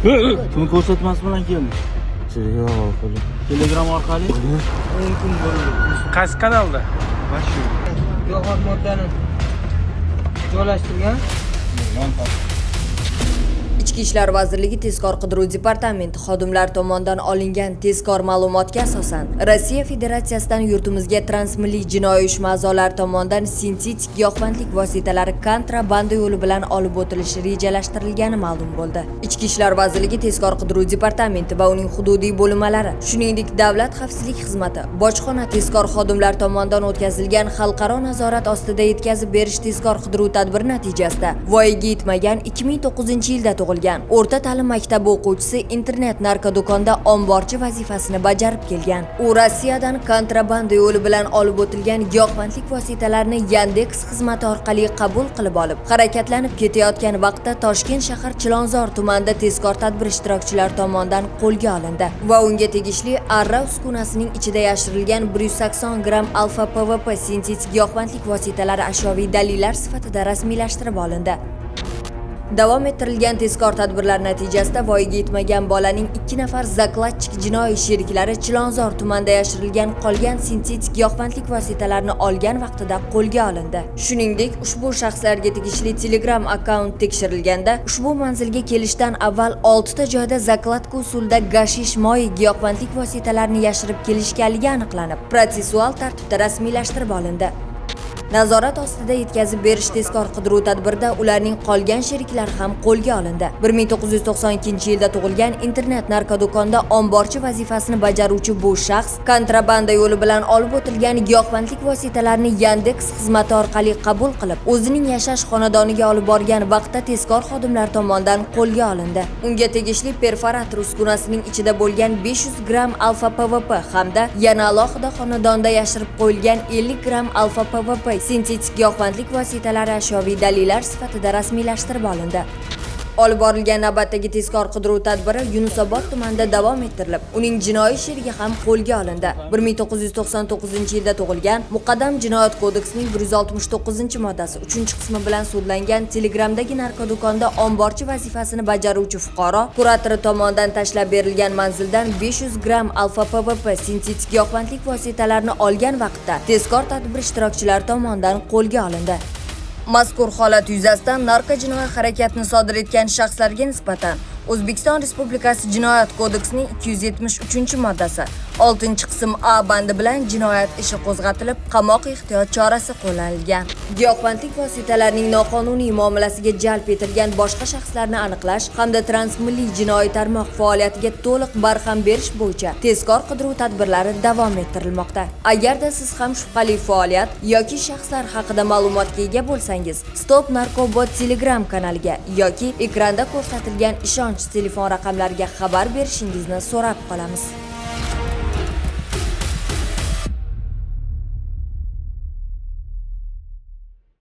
Kim ko'rsatmasi bilan keldi? Telegram orqali 10 kun bo'ldi. Qaysi kanalda? Shu. Giyohvand moddani joylashtirgan. Ichki ishlar vazirligi tezkor qidiruv departamenti xodimlari tomonidan olingan tezkor ma'lumotga asosan Rossiya Federatsiyasidan yurtimizga transmilliy jinoiy uyushma a'zolari tomonidan sintetik giyohvandlik vositalari kontrabanda yo'li bilan olib o'tilishi rejalashtirilgani ma'lum bo'ldi. Ichki ishlar vazirligi tezkor qidiruv departamenti va uning hududiy bo'linmalari, shuningdek Davlat xavfsizlik xizmati, bojxona tezkor xodimlari tomonidan o'tkazilgan xalqaro nazorat ostida yetkazib berish tezkor qidiruv tadbiri natijasida voyaga yetmagan 2009-yilda tug'ilgan o'rta ta'lim maktabi o'quvchisi internet narkodo'konda omborchi vazifasini bajarib kelgan. U Rossiyadan kontrabanda yo'li bilan olib o'tilgan giyohvandlik vositalarini Yandex xizmati orqali qabul qilib olib, harakatlanib ketayotgan vaqtda Toshkent shahar Chilonzor tumanida tezkor tadbir ishtirokchilari tomonidan qo'lga olindi va unga tegishli arra uskunasining ichida yashirilgan 180 gram alfa PVP sintetik giyohvandlik vositalari ashyoviy dalillar sifatida rasmiylashtirib olindi. Davom ettirilgan tezkor tadbirlar natijasida voyaga yetmagan bolaning 2 nafar zakladchik jinoiy sheriklari Chilonzor tumanida yashirilgan qolgan sintetik giyohvandlik vositalarini olgan vaqtida qo'lga olindi. Shuningdek, ushbu shaxslarga tegishli Telegram akkaunt tekshirilganda ushbu manzilga kelishdan avval 6 ta joyda zakladka usulida gashish moyi giyohvandlik vositalarini yashirib kelishganligi aniqlanib, protsessual tartibda rasmiylashtirib olindi. Nazorat ostida yetkazib berish tezkor qidiruv tadbirida ularning qolgan sheriklari ham qo'lga olindi. 1992-yilda tug'ilgan internet narkodo'konda omborchi vazifasini bajaruvchi bu shaxs kontrabanda yo'li bilan olib o'tilgan giyohvandlik vositalarini Yandex xizmati orqali qabul qilib, o'zining yashash xonadoniga olib borgan vaqtda tezkor xodimlar tomonidan qo'lga olindi. Unga tegishli perforator uskunasining ichida bo'lgan 500 gram alfa PVP hamda yana alohida xonadonda yashirib qo'yilgan 50 gram alfa PVP sintetik giyohvandlik vositalari ashyoviy dalillar sifatida rasmiylashtirib olindi. Olib borilgan navbatdagi tezkor qidiruv tadbiri Yunusobod tumanida davom ettirilib, uning jinoiy sherigi ham qo'lga olindi. 1999-yilda tug'ilgan, Muqaddam Jinoyat kodeksining 169-moddasi 3-qismi bilan sudlangan Telegramdagi narkodo'konda omborchi vazifasini bajaruvchi fuqaro kuratori tomonidan tashlab berilgan manzildan 500 gram alfa PVP sintetik giyohvandlik vositalarini olgan vaqtda tezkor tadbir ishtirokchilari tomonidan qo'lga olindi. Mazkur holat yuzasidan narko-jinoiy harakatni sodir etgan shaxslarga nisbatan O'zbekiston Respublikasi Jinoyat kodeksining 273-moddasi 6-qism A bandi bilan jinoyat ishi qo'zg'atilib, qamoq ehtiyot chorasi qo'llanilgan. Giyohvandlik vositalarining noqonuniy muomalasiga jalb etilgan boshqa shaxslarni aniqlash hamda transmilliy jinoiy tarmoq faoliyatiga to'liq barham berish bo'yicha tezkor qidiruv tadbirlari davom ettirilmoqda. Agarda siz ham shubhali faoliyat yoki shaxslar haqida ma'lumotga ega bo'lsangiz, Stop Narkobot Telegram kanaliga yoki ekranda ko'rsatilgan ishonch telefon raqamlariga xabar berishingizni so'rab qolamiz.